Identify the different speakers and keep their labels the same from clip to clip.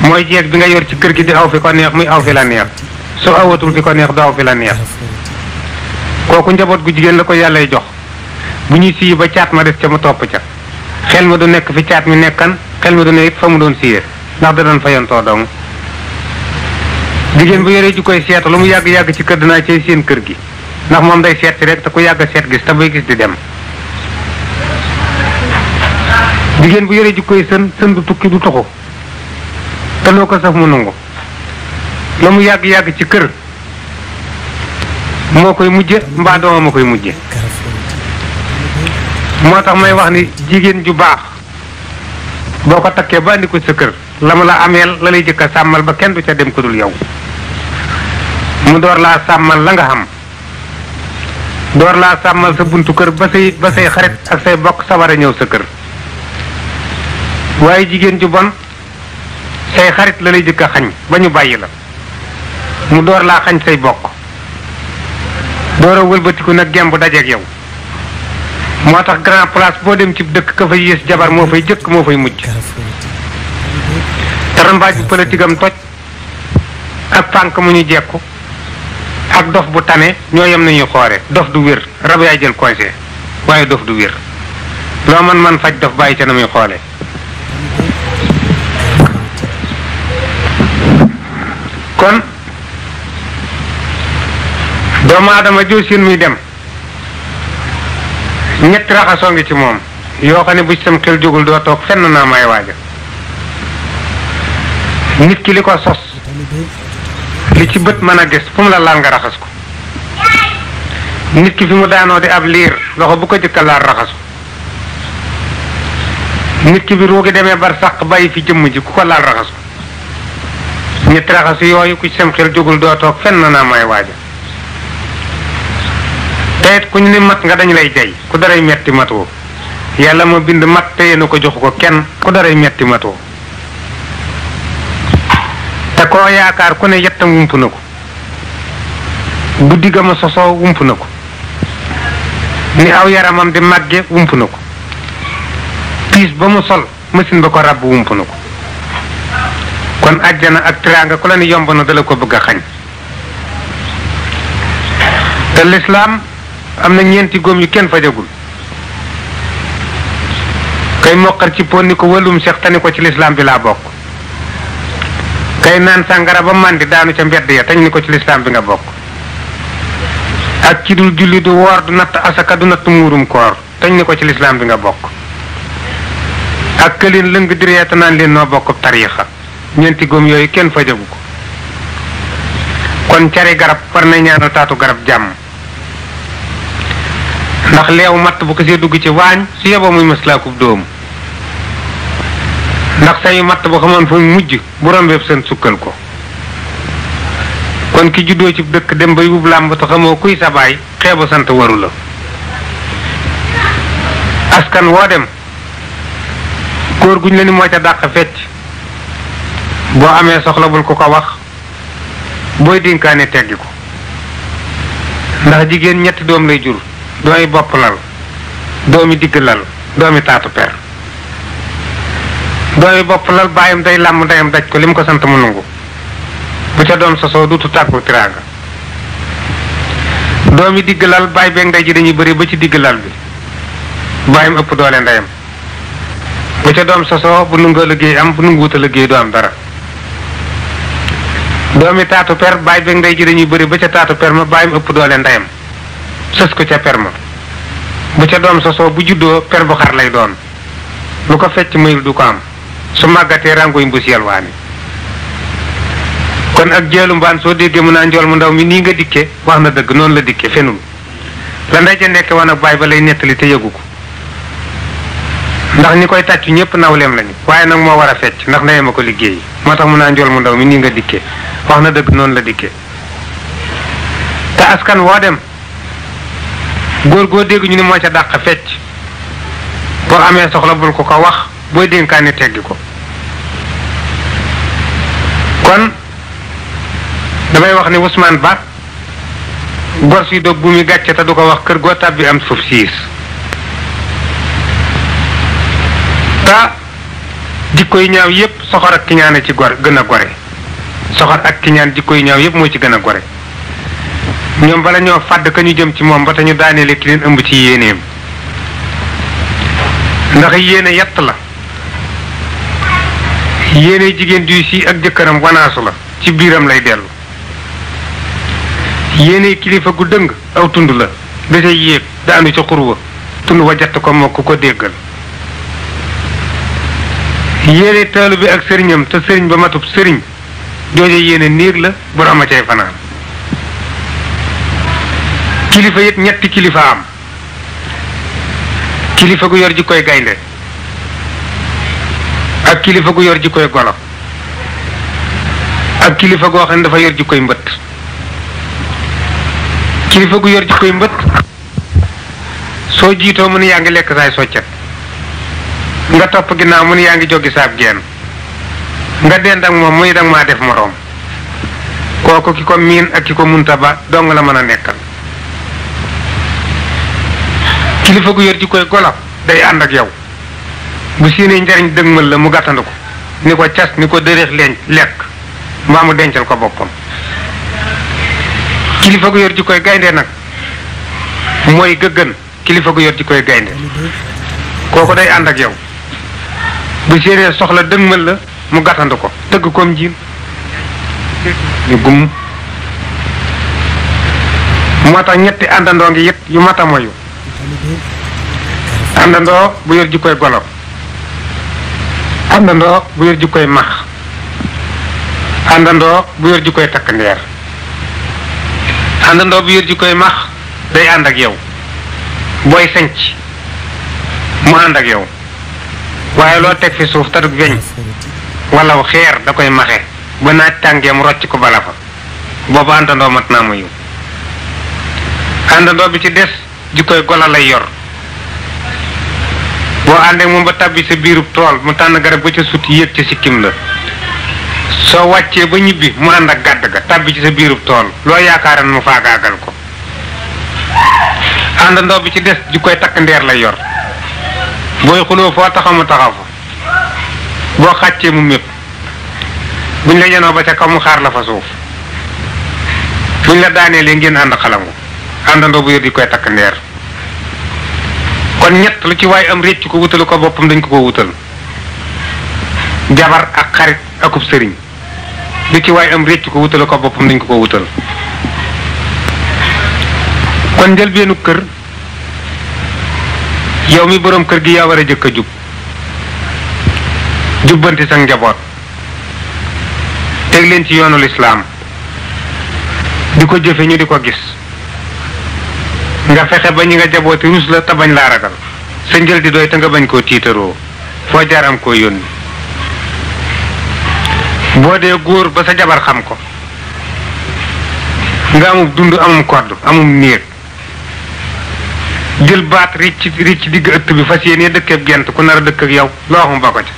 Speaker 1: mooy jeeg bi nga yor ci kër gi di aw fi ko neex muy aw fi la neex su awatul fi ko neex du aw fi la neex kooku njaboot gu jigéen la ko yàllay jox bu ñuy sii ba caat ma des ca mu topp ca xel ma du nekk fi caat mi nekkan xel ma du ne it fa mu doon siyee ndax da doon fayantoo dong jigéen bu yoree ju koy seetu lu mu yàgg-yàgg ci kër dinaa ci seen kër gi ndax moom day seet si rek te ku yàgg seet gis te bay gis di dem jigéen bu yoree ju koy sën du tukki du tuxu te loo ko saf mu nangu la mu yàgg-yàgg ci kër moo koy mujje mbaa dooma ma koy mujje moo tax may wax ni jigéen ju baax boo ko takkee ba andi ko sa kër la mu la ameel la lay jëkk a sàmmal ba kenn du ca dem ku dul yow mu door laa sàmmal la nga xam door laa sàmmal sa buntu kër ba say xarit ak say bokk sa war a ñëw sa kër waaye jigéen ju bon say xarit la lay jëkk a xañ ba ñu bàyyi la mu door laa xañ say bokk door a wëlbatiku nag gemb dajeeg yow moo tax grand place boo dem ci dëkk ka fa yées jabar moo fay jëkk moo fay mujj tarambaaj bu politique am toj ak pànk mu ñu jekku ak dof bu tane ñoo yem nañuy xoore dof du wér rab yaay jël conseil waaye dof du wér loo man faj dof bàyyi ca na muy xoole kon doomu aadama joo seen muy dem ñetti raxasoo ngi ci moom yoo xam ne bu ci sam xel jógul doo toog fenn naa may waaja nit ki li ko sos li ci bët mën a gis fu mu la laal nga raxas ko nit ki fi mu daanoo di ab liir loxo bu ko jëkka laal raxasu nit ki bi ruugi demee bar sàq bàyyi fi jëmm ji ku ko laal raxasu ñetti raxasu yooyu ku ci sam xel jógul doo toog fenn naa may waaja teyit ku ñu ni mat nga dañu lay jay ku daray metti matoo yàlla ma bind mat téye na ko joxu ko kenn ku daray metti matoo te koo yaakaar ku ne yettam wump na ko guddi ga ma sosoo wump na ko ni aw yaramam di màgge wump na ko piis ba mu sol machine ba ko ràbb wump na ko kon àjjana ak tiraanga ku la ni yomb na dala ko bëgg a xañ te lislaam am na ñeenti góom yu kenn fajagul kay moqar ci pon ni ko wàllum seex tani ko ci lislaam bi laa bokk kay naan sàngara ba màndi daanu ca mbedd ya tañ ni ko ci lislaam bi nga bokk ak ci dul julli du woor du natt asaka du natt muurum koor tañ ni ko ci lislaam bi nga bokk ak këleen lëng direeta naan leen noo bokk tariixa ñeenti góom yooyu kenn fajagu ko kon cari garab war na ñaanal taatu garab jàmm ndax leew matt bu ko see dugg ci waañ su yeboo muy maslaakub dóom ndax sayu matt bu xamoon fa mujj bu rombeeb seen sukkal ko kon ki juddoo ci dëkk dem ba yub làmb te xamoo kuy sa baay xeebu sant waru la askan woo dem góor guñ la ni moo ca dàq fecc boo amee soxla bul ko ko wax booy dénkaane teggi ko ndax jigéen ñetti doom lay jur doomi bopp lal doomi digg lal doomi taatu per doomi bopp lal bàyyam day làmm ndeyam daj ko li mu ko sant mu nangu bu ca doom sosoo duutu tàggu tiraanga doomi digg lal bàyyi beeg ndey ji dañuy bëri ba ci digg lal bi bàyyam ëpp doole ndeyam bu ca doom sosoo bu nungoo liggéey am bu nunguwuta liggéey du am dara doomi taatu per bàyyi beeg ndey ji dañuy bëri ba ca taatu per ma bàyyam ëpp doole ndeyam sës ko ca per ma bu ca doom sosoo bu juddoo per bu xar lay doon lu ko fecc mayul du ko am su màggatee rangoy mbus yalwaani kon ak jeelu mbaan soo déggee mu naa njool mu ndaw mi nii nga dikke wax na dëgg noonu la dikke fenul la ndey ja nekke woon ak baay ba lay nettali te yëgu ko ndax ñi koy tàccu ñëpp nawleem lañu waaye nag moo war a fecc ndax ndeyam a ko liggéey moo tax mu naa njool mu ndaw mi nii nga dikke wax na dëgg noonu la dikke te askan woo dem góor goo dégg ñu ni moo ca dàq fecc boo amee soxla bul ko ko wax booy dénkaane teggi ko kon damay wax ni Ousmane Ba gor si dog bu muy gàcce te du ko wax kër goo tàbbi am suuf siis te jikko yi ñaaw yépp soxor ak kiñaan ci gor gën a gore soxor ak kiñaan jikko yi ñaaw yépp moo ci gën a gore ñoom bala ñoo fàdd ka ñu jëm ci moom ba te ñu daaneele ki leen ëmb ci yéeneem ndax yéene yett la yéene jigéen duy si ak jëkkëram wanaasu la ci biiram lay dellu yéene kilifa gu dëng aw tund la da cay yéeg daanu ca xurwa tund wa jatt ko mokk ko déggal yéene taalu bi ak sëriñam te sëriñ ba matub sëriñ jooje yéene niir la borom a cay fanaan kilifa it ñetti kilifa am kilifa gu yor ji koy gaynde ak kilifa gu yor ji koy golo ak kilifa goo xam ne dafa yor ji koy mbëtt kilifa gu yor ji koy mbëtt soo jiitoo mu ne yaa ngi lekk saay soccet nga topp ginnaaw mu ne yaa ngi joggi saab geen nga dend ak moom muy dang maa def moroom kooku ki ko miin ak ki ko munta ba dong la mën a nekkal kilifa gu yor ji koy golo day ànd ak yow bu siinee njariñ dëgmal la mu gàttandu ko ni ko cas ni ko dëreex leen lekk mbaa mu dencal ko boppam kilifa gu yor ji koy gaynde nag mooy gëggën kilifa gu yor ji koy gaynde kooku day ànd ak yow bu séenee soxla dëgmal la mu gàttandu ko tëgg koom jiin ñu gum moo tax ñetti àndandoo ngi yit yu mata moyu àndandoo bu yor ji koy golo àndandoo bu yor ji koy max àndandoo bu yor ji koy takk ndeer àndandoo bu yor ji koy max day ànd ak yow booy sanc mu ànd ak yow waaye loo teg fi suuf tadug weñ wala xeer da koy maxe ba naaj tàngee mu rocc ko bala fa boobu àndandoo mat naa mu yiw àndandoo bi ci des ji koy gola lay yor boo àndee moom ba tàbbi sa biirub tool mu tànn garab ba ca sut yéeg ca sikkim la soo wàccee ba ñibbi mu ànd ak gàdd ga tàbbi ci sa biirub tool loo yaakaaran mu faagaagal ko àndandoo bi ci des ji koy takk ndeer lay yor booy xuloo foo taxaw mu taxaw fa boo xàccee mu mépp buñ la yenoo ba ca kaw mu xaar la fa suuf buñ la daaneelee ngeen ànd xalangu àndandoo bu yor ji koy takk ndeer kon ñett lu ci waay am récc ko wutalu ko boppam dañ ko wutal jabar ak xarit akub sëriñ lu ci waay am récc ko wutalu ko boppam dañ ko wutal kon njëlbeenu kër yow mi boroom kër gi yaa war a jëkk a jub jubbanti sa njaboot teg leen ci yoonu lislaam di ko jëfe ñu di ko gis nga fexe ba ñi nga jabooti rus la te bañ laa ragal sa njël di doy te nga bañ koo tiitaroo foo jaar am koo yónni boo dee góor ba sa jabar xam ko nga amum dund amum kodd amum néeg jël baat ricc digg ëtt bi fas yéene dëkkeeb gent ku nar a dëkk ak yow loo xam ba ko ca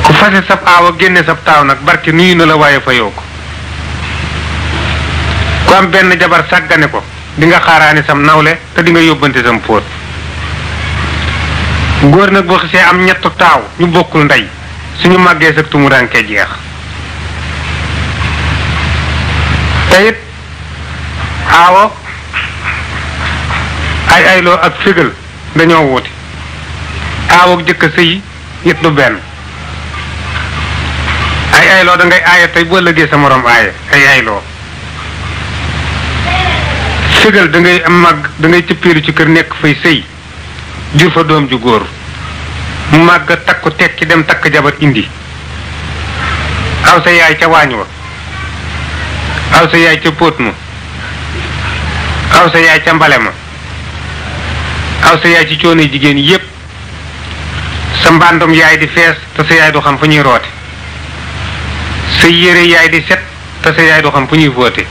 Speaker 1: ku fase sab aawa génne sab taaw nag barke nuyu na la waaye fa yow ko ku am benn jabar sàggane ko di nga xaaraani sam nawle te di nga yóbbante sam póot góor nag boo xisee am ñettu taaw ñu bokkul ndey suñu màggee sa tumuraanke jeex te it aawo ay ayloo ak fégal dañoo wuti aawo ak jëkk sëy it du benn ay ayloo da ngay aaya tey boo lëggee sa morom aaya ay ayloo fégal da ngay am màgg da ngay cëppeelu ci kër nekk fay sëy jur fa doom ju góor mu màgg takku tekki dem takk jabar indi aw sa yaay ca waañ wa aw sa yaay ca póot ma aw sa yaay ca mbale ma aw sa yaay ci coono jigéen yépp sa mbàndum yaay di fees te sa yaay du xam fu ñuy roote sa yére yaay di set te sa yaay du xam fu ñuy fóote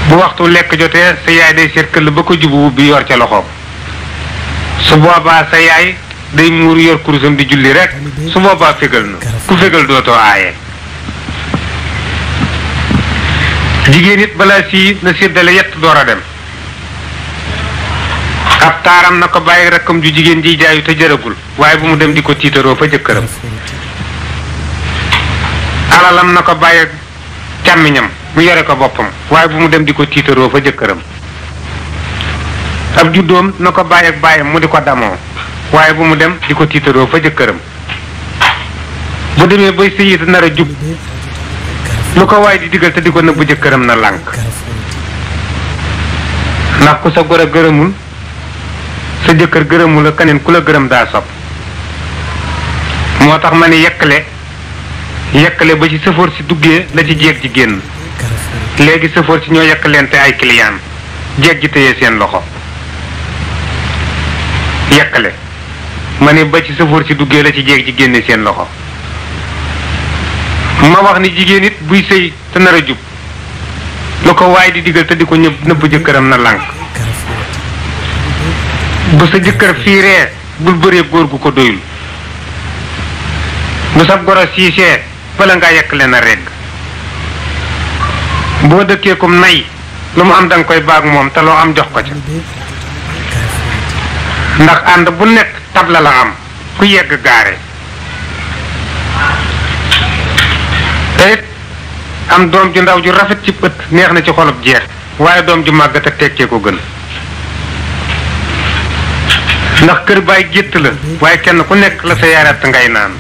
Speaker 1: bu waxtu lekk jotee sa yaay day seet këll ba ko jubu bi yor ca loxoom su boobaa sa yaay day muur yor kurusam di julli rek su boobaa fégal na ku fégal dootoo aaye jigéen it balaa sii na séddale yett door a dem ab taaram na ko bàyyi rakkam ju jigéen ji jaayu te jërëgul waaye bu mu dem di ko tiitaroo fa jëkkëram alalam na ko bàyyi càmmiñam mu yore ko boppam waaye bu mu dem di ko tiitaroo fa jëkkëram ab juddoom na ko bàyyi ak bàyyam mu di ko damoo waaye bu mu dem di ko tiitaroo fa jëkkëram bu demee bay sëyi te nar a jub lu ko waay di digal te di ko nëbb jëkkëram na lànk ndax ku sa gor a gërëmul sa jëkkër gërëmul la keneen ku la gërëm daa sopp moo tax ma ne yekkale ba ci sëfoor si duggee la ci jeeg ji génn léegi sëfoor si ñoo yekkalente ay client jeeg ji téye seen loxo yekkale ma ne ba ci sëfoor si duggee la ci jeeg ji génne seen loxo ma wax ni jigéen it buy sëy te nar a jub lu ko waay di digal te di ko nëbb jëkkëram na lànk bu sa jëkkër fiiree bul bëree góor gu ko doyul bu sab goro siisee bala ngaa yekk leen a regg boo dëkkee kum nay lu mu am danga koy baag moom te loo am jox ko ca ndax ànd bu nekk tabla la am ku yegg gaare te it am doom ju ndaw ju rafet ci ëtt neex na ci xolub jeex waaye doom ju màggat ak tekkee ko gën ndax kër baay gétt la waaye kenn ku nekk la sa yarat ngay naan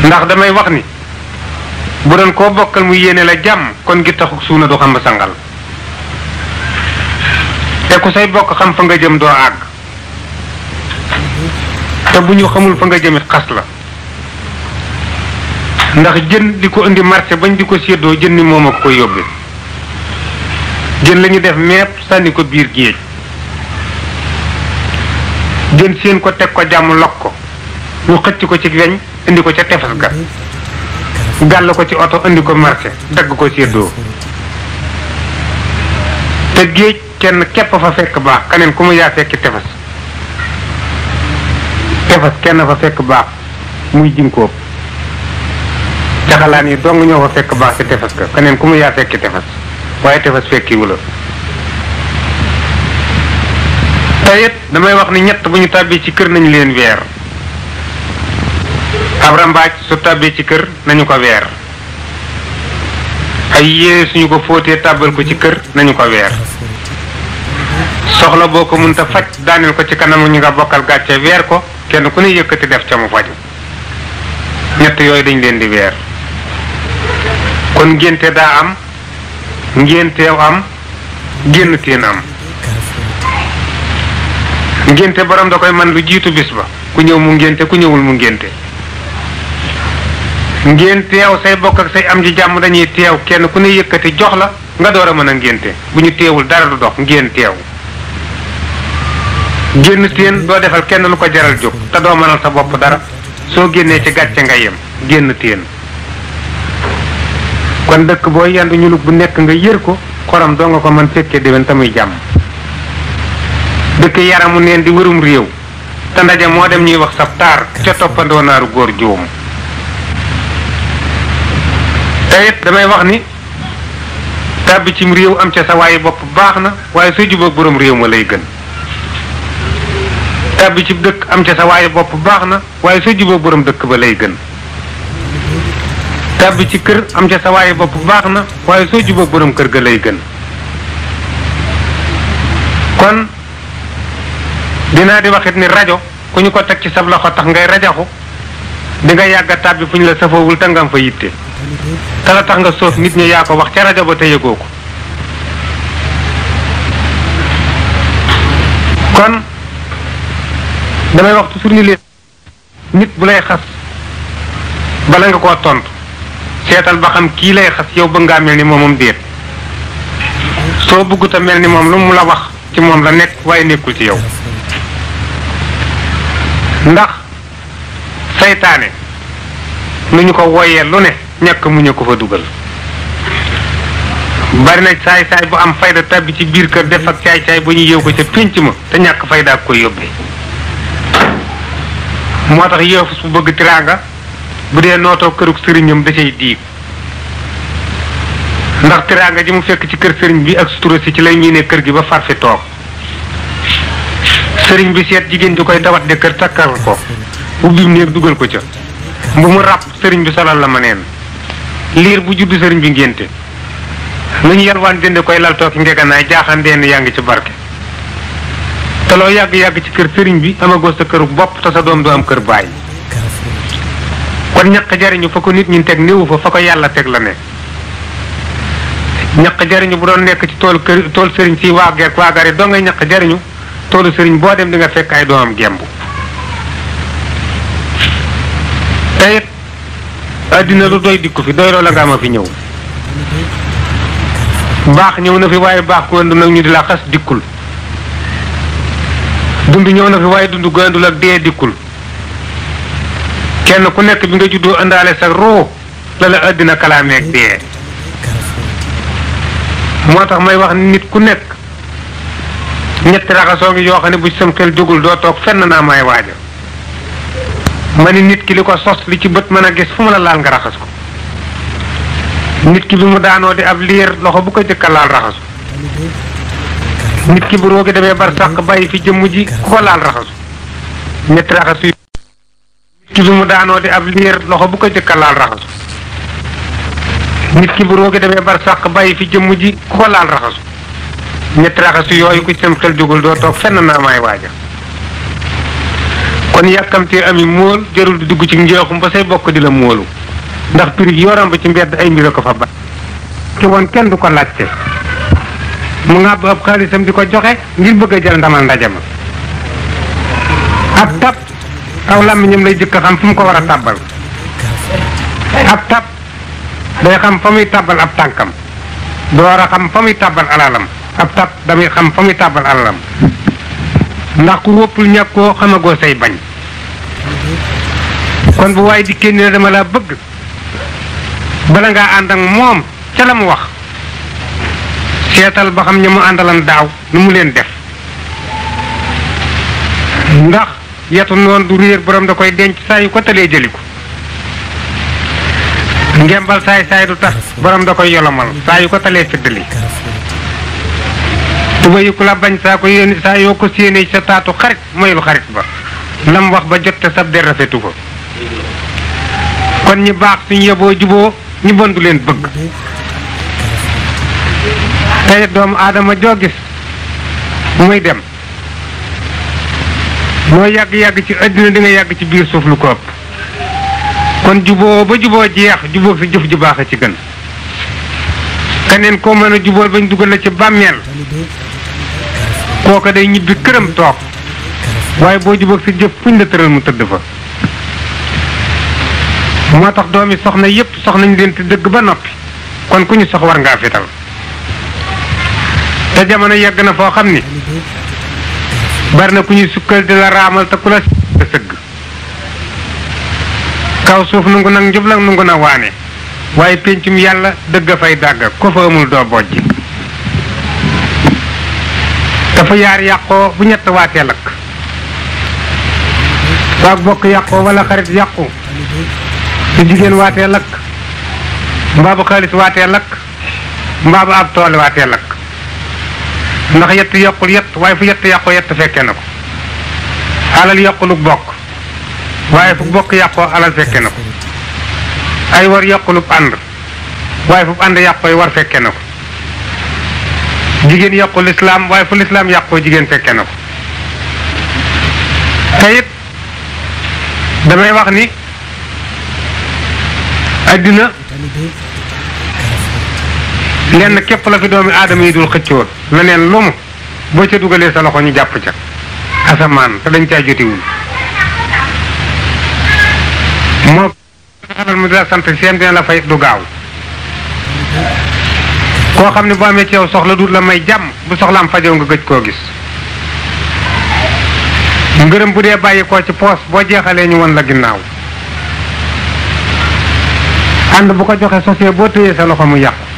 Speaker 1: ndax damay wax ni bu doon koo bokkal mu yéene la jàmm kon gi taxu suuna du xam sangal te ku say bokk xam fa nga jëm doo àgg te bu ñu xamul fa nga jëmit xas la ndax jën di ko indi marché bañ di ko séddoo jën ni moom a ko yóbbe jën lañu def meep sànni ko biir géej jën seen ko teg ko jàmm lok ko ñu xëcc ko ci weñ indi ko ca tefes ga gàll ko ci oto indi ko marché dagg ko séddoo te géej kenn képp fa fekk baax keneen ku mu yaa fekki tefes kenn fa fekk baax muy jinkóob jaxalaan yi dong ñoo fa fekk baax ci tefes ga keneen ku mu yaa fekki tefes waaye tefes fekkiwu la te it damay wax ni ñett bu ñu tàbbee ci kër nañu leen weer ab rambaaj su tàbbee ci kër nañu ko weer ay yére suñu ko fóotee tàbbal ko ci kër nañu ko weer soxla boo ko mënta faj daaneel ko ci kanamu ñu nga bokkal gàcce weer ko kenn ku ne yëkkati def ca mu faju ñett yooyu dañ leen di weer kon ngénte daa am ngénteew am génn teen am ngénte borom da koy man lu jiitu bis ba ku ñëw mu ngénte ku ñëwul mu ngénte ngeen teew say bokk ak say am ji jàmm dañuy teew kenn ku ne yëkkati jox la nga door a mën a ngénte bu ñu teewul dara du dox ngeen teew génn teen doo defal kenn lu ko jaral jóg te doo mënal sa bopp dara soo génnee ci gàcce nga yem génn teen kon dëkk boo yendu ñulug bu nekk nga yër ko xorom doo nga ko mën fekkee déwén te muy jàmm dëkk yaramu neen di wërum réew te ndaje moo dem ñuy wax sab taar ca toppandoo naaru góor juum te it damay wax ni tàbbi cim réew am ca sa waaye bopp baax na waaye soo jubóog borom réew ma lay gën tàbbi ci dëkk am ca sa waaye bopp baax na waaye soo jubóog borom dëkk ba lay gën tàbbi ci kër am ca sa waaye bopp baax na waaye soo jubóog borom kër ga lay gën kon dinaa di waxit ni rajo ku ñu ko teg ci sab loxo tax ngay rajaxu di nga yàgga tàbbi fu ñu la safoowul te nga am fa yitte te la tax nga soof nit ñi yaa ko wax ca rajo ba te yëgoo ko kon damay wax toujours ni leen nit bu lay xas bala nga koo tontu seetal ba xam kii lay xas yow bëgg ngaa mel ni moomam déet soo bëggut a mel ni moom lu mu la wax ci moom la nekk waaye nekkul ci yow ndax saytaane nu ñu ko woyee lu ne ñàkk mu ñu ko fa dugal bari na saay-saay bu am fayda tabbi ci biir kër def ak caay-caay bu ñu yeew ko ca pénc ma te ñàkk fayda ak koy yóbbee moo tax yeefus bu bëgg tiraanga bu dee nootoo kërug sëriñam da cay diig ndax teraanga ji mu fekk ci kër sëriñ bi ak sutura si ci lay miine kër gi ba far fi toog sëriñ bi seet jigéen ju koy dawat de kër takkal ko ubbi néeg dugal ko ca bu mu ràpp sëriñ bi solal la ma neen liir bu juddu sëriñ bi ngénte lu ñu yalwaan jënde koy lal tooki ngeganaay jaaxaan deen yaa ngi ci barke te loo yàgg-yàgg ci kër sëriñ bi amagoo sa këru bopp te sa doom du am kër bàyyi kon ñaq jariñu fa ko nit ñi teg néewu fa ko yàlla teg la ne ñaq jariñu bu doon nekk ci tool sëriñ si waagari doo ngay ñaq jariñu toolu sëriñ boo dem di nga fekk ay doomam gembu te it àddina lu doy dikku fi doy loo la nga ama fi ñëw baax ñëw na fi waaye baax ku ëndu nag ñu di la xas dikkul dund ñëw na fi waaye dund gu àndul ak dee dikkul kenn ku nekk bi nga juddoo àndaale sa ruu la la àddina kalaameeg dee moo tax may wax nit ku nekk ñetti raxasoo ngi yoo xam ne bu ci sam xel jógul doo toog fenn naa may waaja ma ni nit ki li ko sos li ci bët mën a gis fu mu la laal nga raxas ko nit ki bi mu daanoo di ab liir loxo bu ko jëkka laal raxasu nit ki bu roogi demee bar sàq bàyyi fi jëmm ji ku ko laal raxasu ñetti raxasu nit ki bi mu daanoo di ab liir loxo bu ko jëkka laal raxasu nit ki bu roogi demee bar sàq bàyyi fi jëmm ji ku ko laal raxasu ñetti raxasu yooyu ku ci sam xel jógul doo toog fenn naa may waaja kon yàkkamtee ami móol jarul di dugg ci njeexum ba say bokk di la móolu ndax prix yoram ba ci mbedd ay mbir ko fa ba ki woon kenn du ko laajte mu ngàbb ab xaalisam di ko joxe ngir bëgg a jël ndamal ndaje ma ab tab aw làmmiñam lay jëkk a xam fu mu ko war a tàbbal ab tab day xam fa muy tàbbal ab tànkam door a xam fa muy tàbbal alalam ab tab damay xam fa muy tàbbal alalam ndax ku wóppul ñàkkoo xamagoo say bañ kon bu waaye di kenn ne dama laa bëgg bala ngaa ànd ak moom ca la mu wax seetal ba xam ña mu àndalan daaw nu mu leen def ndax yetu noonu du réer borom da koy denc saa yu ko talee jëli ko ngembal saay du tax borom da koy yolomal saa yu ko talee fiddali tuba yu ku la bañ saa yoo ko séenee sa taatu xarit moyul xarit ba lam wax ba jot te sab der rafetu ko kon ñi baax suñu yeboo juboo ñi bon du leen bëgg tey doomu aadama joo gis muy dem moo yàgg-yàgg ci àddina di nga yàgg ci biir suuf lu ko ëpp kon juboo ba juboo jeex juboo fi jëf ju baax a ci gën keneen koo mën a jubool bañ dugal la ci bàmmeel kooka day ñibbi këram toog waaye boo jubóog sa jëf fuñ la tëral mu tëdd fa moo tax doomi soxna yépp soxnañ leen te dëgg ba noppi kon ku ñu sox war ngaa fital te jamono yegg na foo xam ni bari na ku ñuy sukkal di la raamal te ku la sëgg kaw suuf nungu nag njublag nungu na waane waaye péncum yàlla dëgg a fay dàgg ko fa amul doo bojji dafa yaar yàqoo bu ñett waatee lakk waag bokk yàqoo wala xarit yàqu su jigéen waatee lakk mbaa bu xaalis waatee lakk mbaa bu ab tool waatee lakk ndax yett yokkul yett waaye fu yett yàqoo yett fekke na ko alal yokkulu bokk waaye fu bokk yàqoo alal fekke na ko ay war yokkulub ànd waaye fu ànd yàqoo war fekke na ko jigéen yàqu lislaam waaye fu lislaam yàqoo jigéen fekke na ko te it damay wax ni addina lenn képp la fi doomi aadama yi dul xëccoo leneen lu mu boo ca dugalee sa loxo ñu jàpp ca asamaan te dañ caa jotiwul moo xamal mu di la sant seen dina la fay du gaaw koo xam ne boo amee ci yow soxla du la may jàmm bu soxlaam fajoo nga gëj koo gis ngërëm bu dee bàyyi koo ci poos boo jeexalee ñu won la ginnaaw ànd bu ko joxe sosee boo téyee sa loxo mu yàqu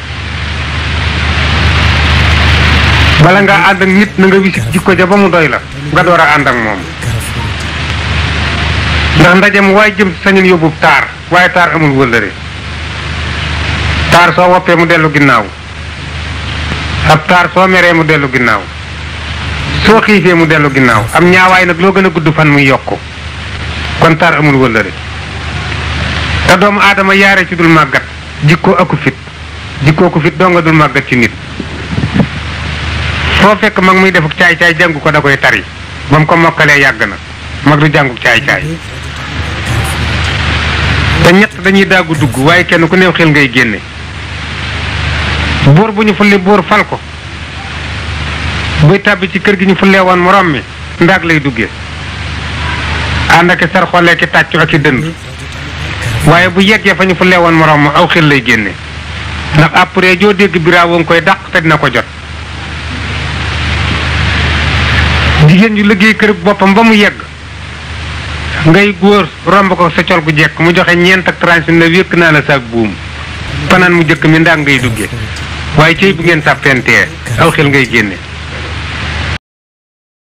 Speaker 1: bala ngaa ànd ak nit na nga wisit jikko ja ba mu doy la nga door a ànd ak moom ndax ndaje mu waaye jëm sañul yóbbu taar waaye taar amul wëllëre taar soo woppee mu dellu ginnaaw ab taar soo meree mu dellu ginnaaw soo xiifee mu dellu ginnaaw am ñaawaay nag loo gën a gudd fan muy yokku kon taar amul wëllëre te doomu aadama yaare ci dul màggat jikkoo aku fit jikkoo ku fit doo nga dul màggat ci nit foo fekk mag muy defuk caay-caay jàngu ko da koy tari ba mu ko mokkalee yàgg na mag du jànguk caay-caay te ñett dañuy daagu dugg waaye kenn ku néew xel ngay génne buur bu ñu fulli buur fal ko buy tàbbi ci kër gi ñu fullee woon morom mi ndaag lay duggee ànd ak sar xoolee ki tàccu ak i dënd waaye bu yeggee fa ñu fullee woon morom ma aw xel lay génne ndax après joo dégg biraawo nga koy dàq te dina ko jot jigéen ju liggéey kër boppam ba mu yegg ngay góor romb ko sa col gu jekk mu joxe ñeent ak tranche ne wékk naa la saak buum fanaan mu jëkk mi ndaag ngay duggee waaye cey bu ngeen sàppentee aw xel ngay génne